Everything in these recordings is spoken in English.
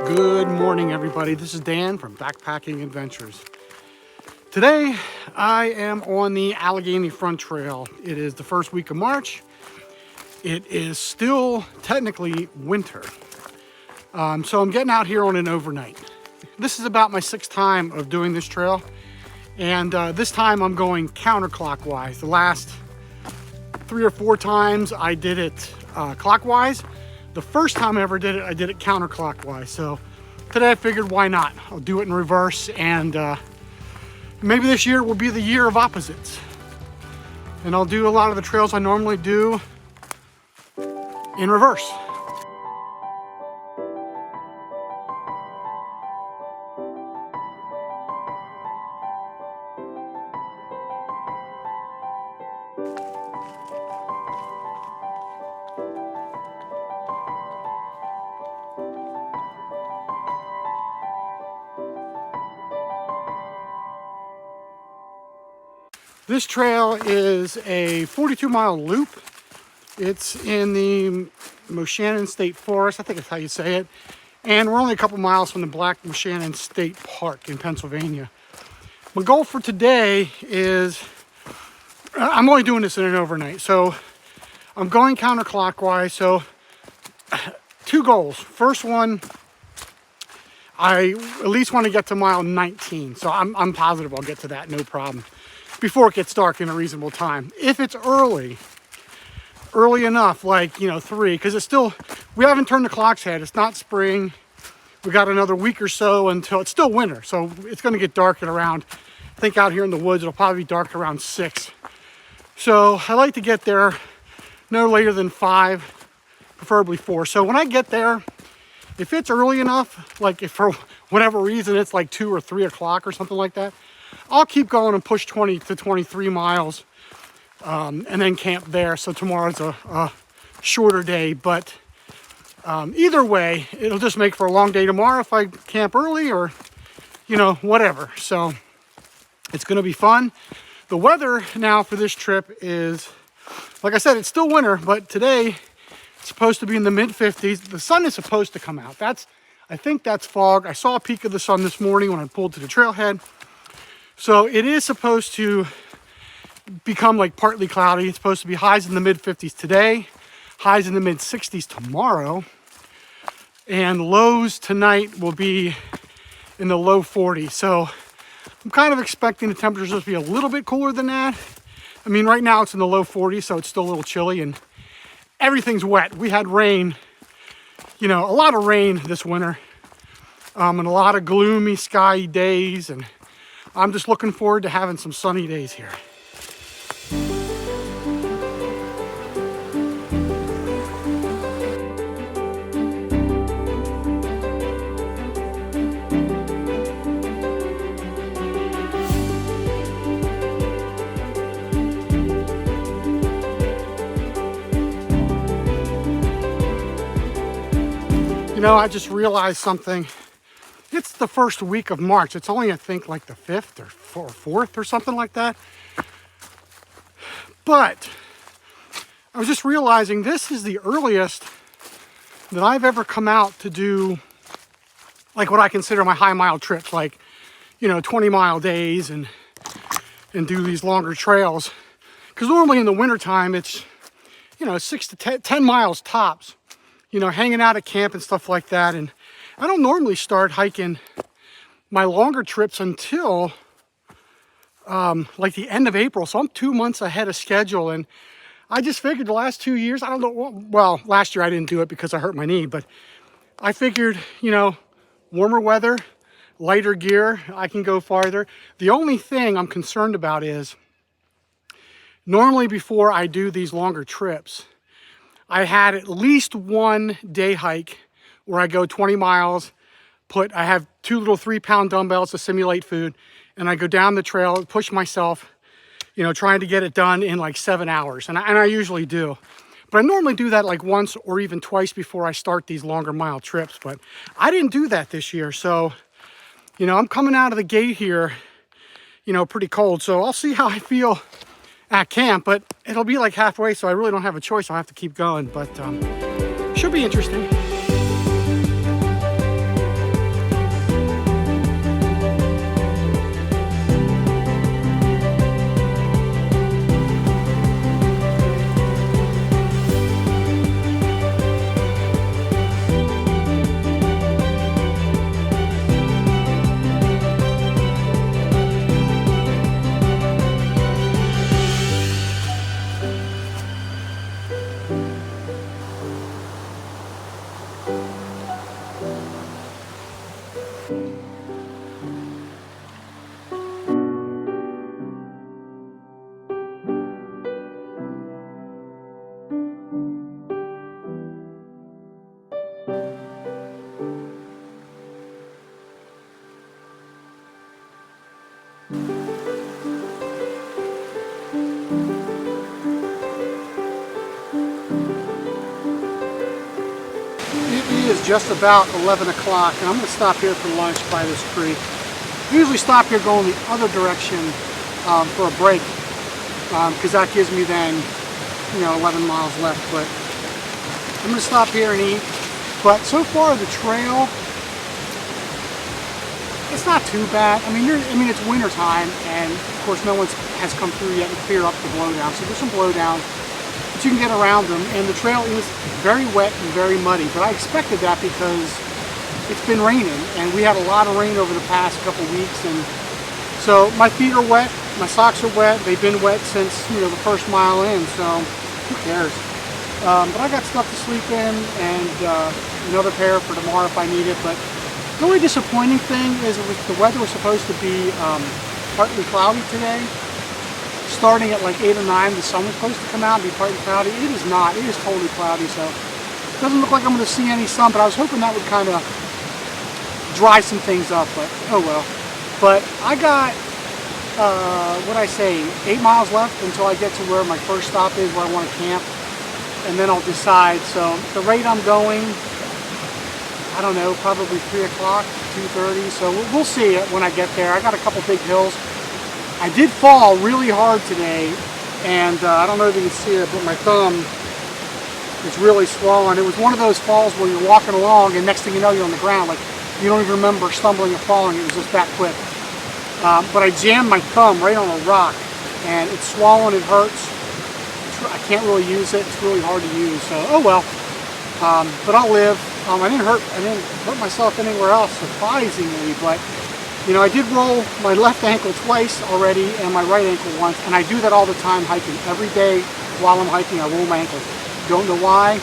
Good morning, everybody. This is Dan from Backpacking Adventures. Today, I am on the Allegheny Front Trail. It is the first week of March. It is still technically winter. So I'm getting out here on an overnight. This is about my 6th time of doing this trail. And this time I'm going counterclockwise. The last 3 or 4 times I did it clockwise. The first time I ever did it, I did it counterclockwise. So today I figured, why not? I'll do it in reverse, and maybe this year will be the year of opposites. And I'll do a lot of the trails I normally do in reverse. This trail is a 42-mile loop. It's in the M Shannon State Forest, I think that's how you say it. And we're only a couple miles from the Black M Shannon State Park in Pennsylvania. My goal for today is, I'm only doing this in an overnight, so I'm going counterclockwise. So 2 goals. First one, I at least want to get to mile 19. So I'm positive I'll get to that, no problem, before it gets dark in a reasonable time. If it's early enough, like, 3, because it's still, we haven't turned the clock's head. It's not spring. We got another week or so until it's still winter. So it's going to get dark at around, I think out here in the woods, it'll probably be dark around 6. So I like to get there no later than 5, preferably 4. So when I get there, if it's early enough, like if for whatever reason it's like 2 or 3 o'clock or something like that, I'll keep going and push 20 to 23 miles and then camp there. So tomorrow's a shorter day, but either way, it'll just make for a long day tomorrow if I camp early or, whatever. So it's going to be fun. The weather now for this trip is, like I said, it's still winter, but today it's supposed to be in the mid-50s. The sun is supposed to come out. I think that's fog. I saw a peek of the sun this morning when I pulled to the trailhead. So it is supposed to become like partly cloudy. It's supposed to be highs in the mid-50s today, highs in the mid-60s tomorrow, and lows tonight will be in the low 40s. So I'm kind of expecting the temperatures to be a little bit cooler than that. I mean, right now it's in the low 40s, so it's still a little chilly, and everything's wet. We had rain, a lot of rain this winter, and a lot of gloomy, sky days, and I'm just looking forward to having some sunny days here. I just realized something. It's the first week of March. It's only, I think, like the 5th or 4th or something like that. But I was just realizing this is the earliest that I've ever come out to do like what I consider my high mile trips, like, 20-mile days and do these longer trails. Because normally in the wintertime, it's, 6 to 10 miles tops, hanging out at camp and stuff like that. And I don't normally start hiking my longer trips until like the end of April. So I'm 2 months ahead of schedule. And I just figured the last 2 years, I don't know, well, last year I didn't do it because I hurt my knee, but I figured, warmer weather, lighter gear, I can go farther. The only thing I'm concerned about is normally before I do these longer trips, I had at least one day hike where I go 20 miles, I have 2 little 3-pound dumbbells to simulate food, and I go down the trail, push myself, trying to get it done in like 7 hours. And I usually do. But I normally do that like once or even twice before I start these longer mile trips. But I didn't do that this year. So, I'm coming out of the gate here, pretty cold. So I'll see how I feel at camp, but it'll be like halfway, so I really don't have a choice. I'll have to keep going, but should be interesting. just about 11 o'clock, and I'm going to stop here for lunch by this creek. I usually stop here going the other direction for a break, because that gives me then, 11 miles left. But I'm going to stop here and eat. But so far the trail, it's not too bad. I mean, it's winter time, and of course no one has come through yet to clear up the blowdown. So there's some blowdowns, but you can get around them. And the trail is very wet and very muddy. But I expected that because it's been raining, and we had a lot of rain over the past couple weeks, and so my feet are wet, my socks are wet. They've been wet since the first mile in. So who cares? But I got stuff to sleep in, and another pair for tomorrow if I need it. But the only disappointing thing is the weather was supposed to be partly cloudy today. Starting at like 8 or 9, the sun was supposed to come out and be partly cloudy. It is not. It is totally cloudy, so it doesn't look like I'm going to see any sun, but I was hoping that would kind of dry some things up, but oh well. But I got, 8 miles left until I get to where my first stop is, where I want to camp, and then I'll decide. So the rate I'm going, I don't know, probably 3 o'clock, 2:30, so we'll see it when I get there. I got a couple big hills. I did fall really hard today, and I don't know if you can see it, but my thumb is really swollen. It was one of those falls where you're walking along, and next thing you know, you're on the ground. Like, you don't even remember stumbling or falling. It was just that quick. But I jammed my thumb right on a rock, and it's swollen. It hurts. I can't really use it. It's really hard to use. So, oh well. But I'll live. I didn't hurt myself anywhere else, surprisingly. But I did roll my left ankle twice already, and my right ankle once. And I do that all the time hiking. Every day while I'm hiking, I roll my ankles. Don't know why.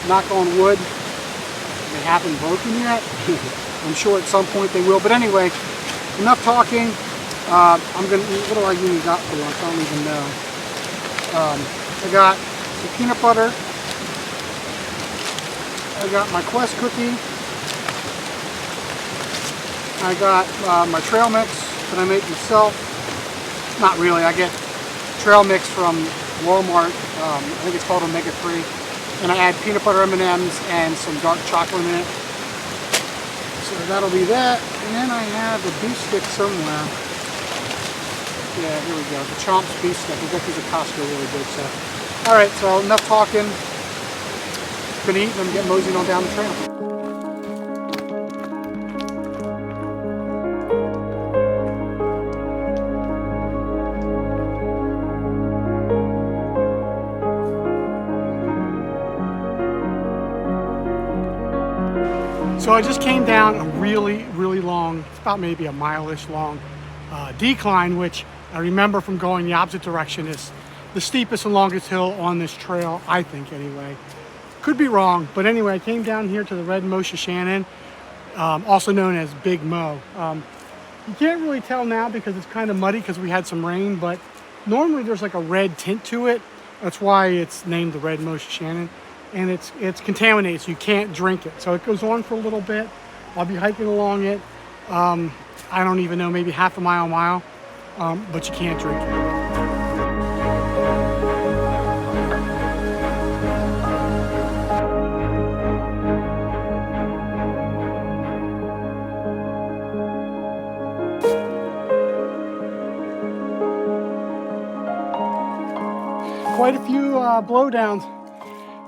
Knock on wood. They haven't broken yet. I'm sure at some point they will. But anyway, enough talking. I'm gonna eat. What do I even got for lunch? I don't even know. I got some peanut butter. I got my Quest cookie. I got my trail mix that I make myself. Not really. I get trail mix from Walmart. I think it's called Omega 3. And I add peanut butter M&Ms and some dark chocolate in it. So that'll be that. And then I have a beef stick somewhere. Yeah, here we go. The Chomps beef stick. I got these at Costco really good. So, all right. So enough talking. Gonna eat and get moseying on down the trail. So I just came down a really, really long, it's about maybe a mile-ish long decline, which I remember from going the opposite direction is the steepest and longest hill on this trail, I think anyway. Could be wrong, but anyway, I came down here to the red M Shannon, also known as Big Mo. You can't really tell now because it's kind of muddy because we had some rain, but normally there's like a red tint to it. That's why it's named the red M Shannon. And it's contaminated, so you can't drink it. So it goes on for a little bit. I'll be hiking along it. I don't even know, maybe half a mile, but you can't drink it. Quite a few blowdowns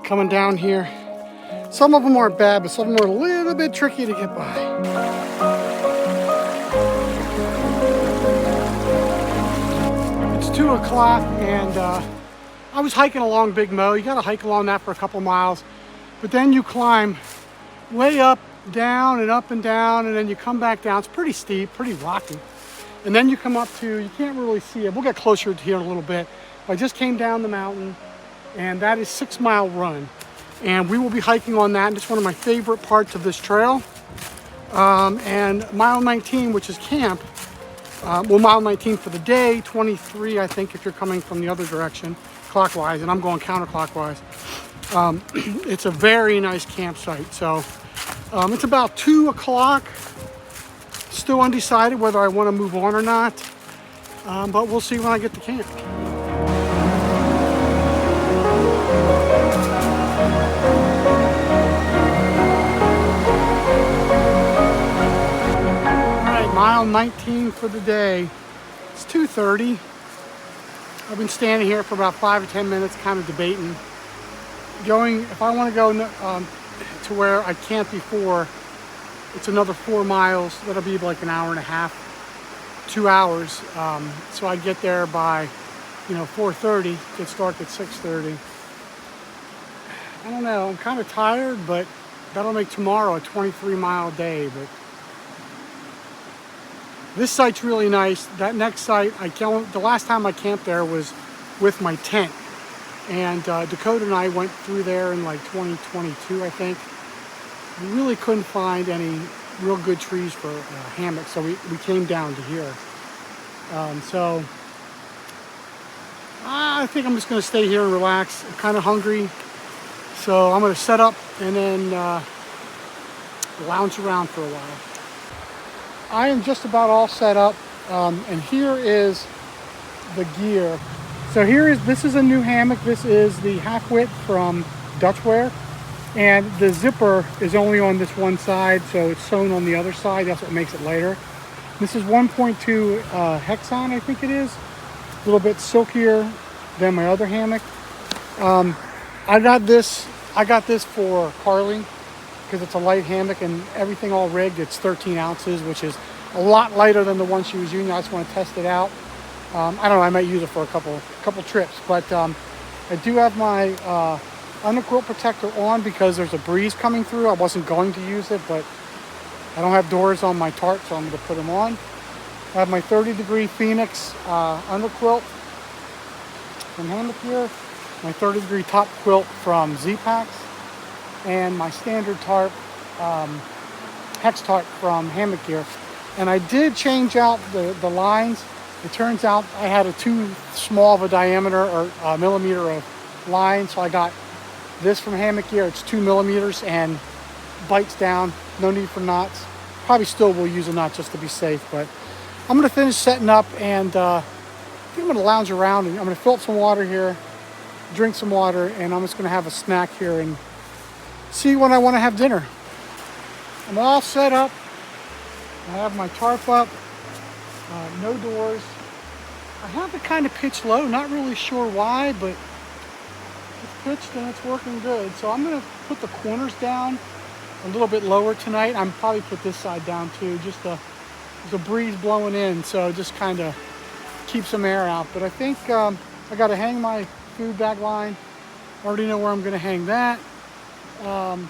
coming down here. Some of them aren't bad, but some of them are a little bit tricky to get by. It's 2 o'clock, and I was hiking along Big Mo. You gotta hike along that for a couple miles, but then you climb way up, down, and then you come back down. It's pretty steep, pretty rocky. And then you come up to, you can't really see it. We'll get closer to here in a little bit. I just came down the mountain, and that is 6 Mile Run. And we will be hiking on that, and it's one of my favorite parts of this trail. And mile 19, which is camp, well, mile 19 for the day, 23, I think, if you're coming from the other direction, clockwise, and I'm going counterclockwise. It's a very nice campsite. So it's about 2 o'clock. Still undecided whether I want to move on or not, but we'll see when I get to camp. mile 19 for the day. It's 2:30. I've been standing here for about 5 or 10 minutes, kind of debating. If I want to go to where I camped before, it's another 4 miles. That'll be like an hour and a half, 2 hours. So I'd get there by, 4:30. Get started at 6:30. I don't know. I'm kind of tired, but that'll make tomorrow a 23-mile day. But this site's really nice. That next site, the last time I camped there was with my tent. And Dakota and I went through there in like 2022, I think. We really couldn't find any real good trees for hammocks, so we came down to here. So I think I'm just going to stay here and relax. I'm kind of hungry, so I'm going to set up and then lounge around for a while. I am just about all set up, and here is the gear. So this is a new hammock. This is the half width from Dutchware, and the zipper is only on this one side, so it's sewn on the other side. That's what makes it lighter. This is 1.2 Hexon, I think it is. A little bit silkier than my other hammock. I got this for Carly because it's a light hammock and everything all rigged. It's 13 ounces, which is a lot lighter than the one she was using. I just want to test it out. I don't know, I might use it for a couple trips, but I do have my underquilt protector on because there's a breeze coming through. I wasn't going to use it, but I don't have doors on my tarp, so I'm going to put them on. I have my 30-degree Phoenix underquilt from Hammock Gear, my 30-degree top quilt from Z-Packs, and my standard tarp, hex tarp from Hammock Gear. And I did change out the lines. It turns out I had a too small of a diameter or millimeter of line, so I got this from Hammock Gear. It's 2 millimeters and bites down. No need for knots. Probably still will use a knot just to be safe, but I'm going to finish setting up and I think I'm going to lounge around and I'm going to fill up some water here, drink some water, and I'm just going to have a snack here and see when I want to have dinner. I'm all set up. I have my tarp up. No doors. I have it kind of pitched low, not really sure why, but it's pitched and it's working good. So I'm going to put the corners down a little bit lower tonight. I'm probably put this side down too, just there's a breeze blowing in, so just kind of keep some air out. But I think I got to hang my food bag line. Already know where I'm going to hang that. Then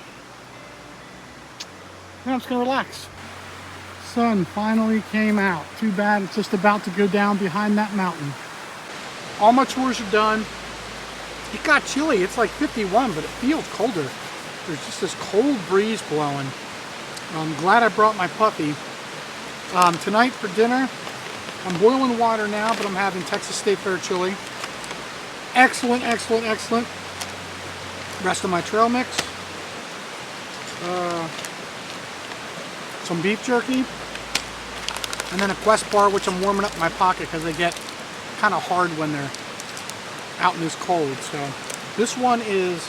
I'm just going to relax. Sun finally came out. Too bad it's just about to go down behind that mountain. All my chores are done. It got chilly. It's like 51, but it feels colder. There's just this cold breeze blowing. I'm glad I brought my puppy. Tonight for dinner, I'm boiling water now, but I'm having Texas State Fair chili. Excellent, excellent, excellent. Rest of my trail mix. Some beef jerky. And then a Quest bar, which I'm warming up in my pocket because they get kind of hard when they're out in this cold. So this one is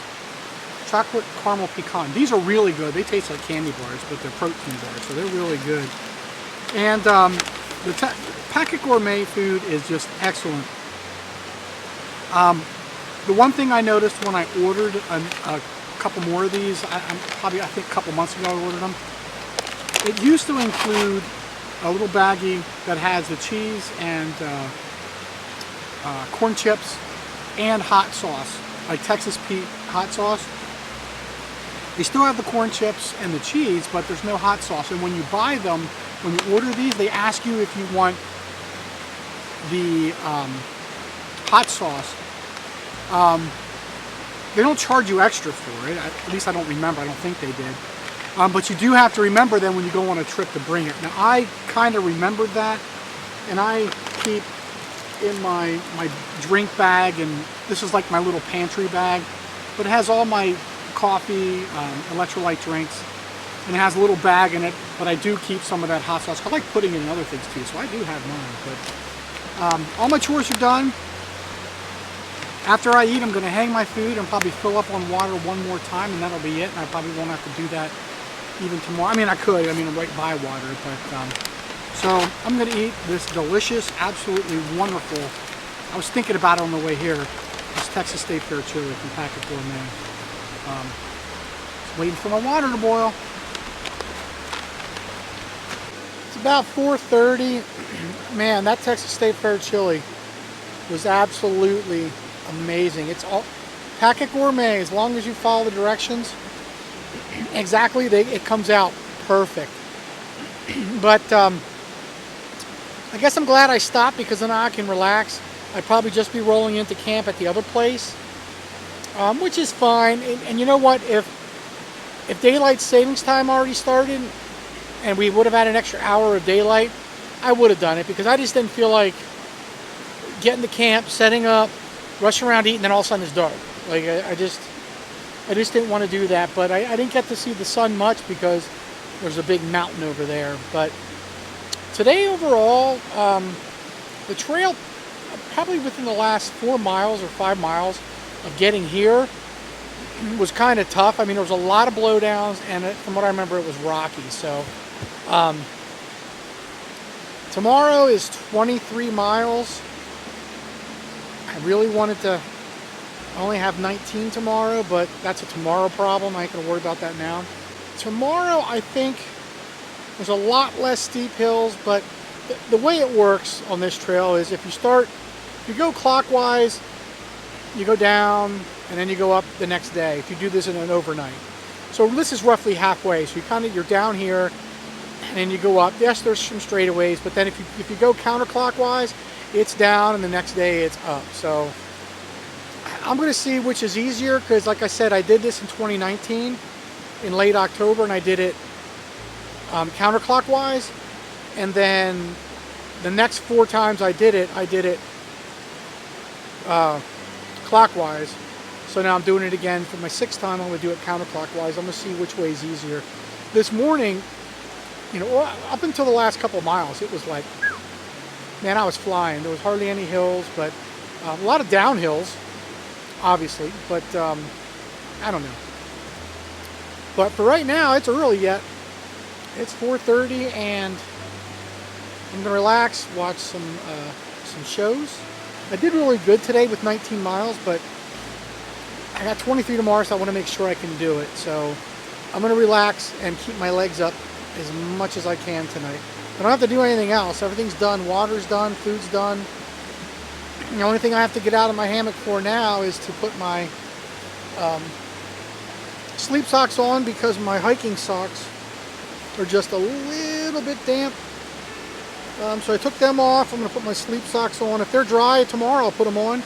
chocolate caramel pecan. These are really good. They taste like candy bars, but they're protein bars, so they're really good. And the Packet Gourmet food is just excellent. The one thing I noticed when I ordered a couple more of these, I think a couple months ago I ordered them. It used to include a little baggie that has the cheese and corn chips and hot sauce, like Texas Pete hot sauce. They still have the corn chips and the cheese, but there's no hot sauce. And when you buy them, when you order these, they ask you if you want the hot sauce. They don't charge you extra for it. At least I don't remember. I don't think they did. But you do have to remember then when you go on a trip to bring it. Now I kind of remembered that, and I keep in my drink bag, and this is like my little pantry bag, but it has all my coffee, electrolyte drinks, and it has a little bag in it, but I do keep some of that hot sauce. I like putting it in other things too, so I do have mine. But all my chores are done. After I eat, I'm going to hang my food and probably fill up on water one more time, and that'll be it. And I probably won't have to do that even tomorrow. I mean, I could. I mean, I'm right by water, but So I'm going to eat this delicious, absolutely wonderful, I was thinking about it on the way here, this Texas State Fair chili from Packet Gourmet. Just waiting for my water to boil. It's about 4:30. Man, that Texas State Fair chili was absolutely amazing. It's all Packet Gourmet. As long as you follow the directions exactly, it comes out perfect. But I guess I'm glad I stopped, because then I can relax. I'd probably just be rolling into camp at the other place, which is fine. And you know what? If daylight savings time already started and we would have had an extra hour of daylight, I would have done it, because I just didn't feel like getting to camp, setting up, rushing around eating, then all of a sudden it's dark. Like I just didn't want to do that. But I didn't get to see the sun much because there's a big mountain over there. But today overall, the trail, probably within the last 4 miles or 5 miles of getting here, was kind of tough. I mean, there was a lot of blowdowns, and from what I remember, it was rocky. So tomorrow is 23 miles. I really wanted to only have 19 tomorrow, but that's a tomorrow problem. I ain't gonna worry about that now. Tomorrow, I think there's a lot less steep hills, but the way it works on this trail is if you go clockwise, you go down, and then you go up the next day, if you do this in an overnight. So this is roughly halfway. So you're down here, and then you go up. Yes, there's some straightaways, but then if you go counterclockwise, it's down, and the next day it's up. So I'm going to see which is easier, because like I said, I did this in 2019 in late October, and I did it counterclockwise, and then the next 4 times I did it clockwise. So now I'm doing it again for my 6th time. I'm going to do it counterclockwise. I'm going to see which way is easier. This morning, up until the last couple of miles, it was like, man, I was flying. There was hardly any hills, but a lot of downhills, obviously, but I don't know. But for right now, it's early yet. It's 4:30, and I'm gonna relax, watch some shows. I did really good today with 19 miles, but I got 23 tomorrow, so I want to make sure I can do it. So I'm gonna relax and keep my legs up as much as I can tonight. I don't have to do anything else. Everything's done. Water's done. Food's done. The only thing I have to get out of my hammock for now is to put my sleep socks on, because my hiking socks are just a little bit damp. So I took them off. I'm going to put my sleep socks on. If they're dry tomorrow, I'll put them on.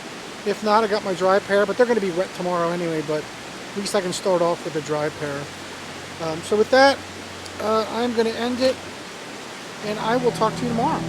If not, I got my dry pair, but they're going to be wet tomorrow anyway, but at least I can start off with a dry pair. So with that, I'm going to end it, and I will talk to you tomorrow.